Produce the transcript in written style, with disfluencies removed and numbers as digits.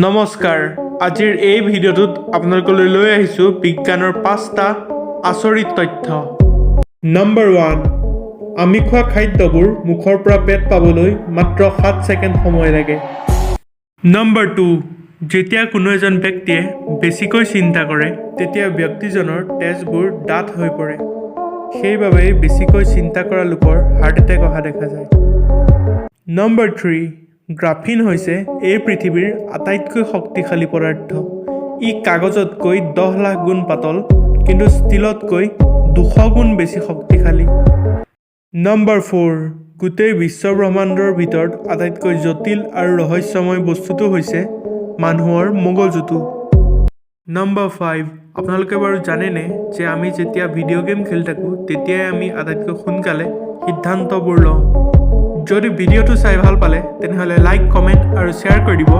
নমস্কাৰ আজিৰ এই ভিডিঅ'টোত আপোনালোকলৈ লৈ আহিছোঁ বিজ্ঞানৰ 5টা আচৰিত তথ্য। নম্বৰ 1 আমি খোৱা খাদ্যবোৰ মুখৰ পৰা পেট পাবলৈ মাত্ৰ 7 ছেকেণ্ড সময় লাগে। নম্বৰ 2 যেতিয়া কোনো এজন ব্যক্তিয়ে বেছিকৈ চিন্তা কৰে তেতিয়া ব্যক্তিজনৰ তেজবোৰ ডাঠ হৈ পৰে। সেইবাবে বেছিকৈ চিন্তা কৰা লোকৰ হাৰ্ট এটেক অহা দেখা যায়। নম্বৰ 3 গ্ৰাফিন হৈছে এই পৃথিৱীৰ আটাইতকৈ শক্তিশালী পদাৰ্থ। ই কাগজতকৈ 10 লাখ গুণ পাতল কিন্তু ষ্টীলতকৈ 200 গুণ বেছি শক্তিশালী। নম্বৰ 4 গোটেই বিশ্ব ব্ৰহ্মাণ্ডৰ ভিতৰত আটাইতকৈ জটিল আৰু ৰহস্যময় বস্তুটো হৈছে মানুহৰ মগজুটো। নম্বৰ 5 আপোনালোকে বাৰু জানেনে যে আমি যেতিয়া ভিডিঅ' গেম খেলি থাকোঁ তেতিয়াই আমি আটাইতকৈ সোনকালে সিদ্ধান্তবোৰ লওঁ। যদি ভিডিঅ'টো চাই ভাল পালে তেনেহ'লে লাইক, কমেণ্ট আৰু শ্বেয়াৰ কৰি দিব।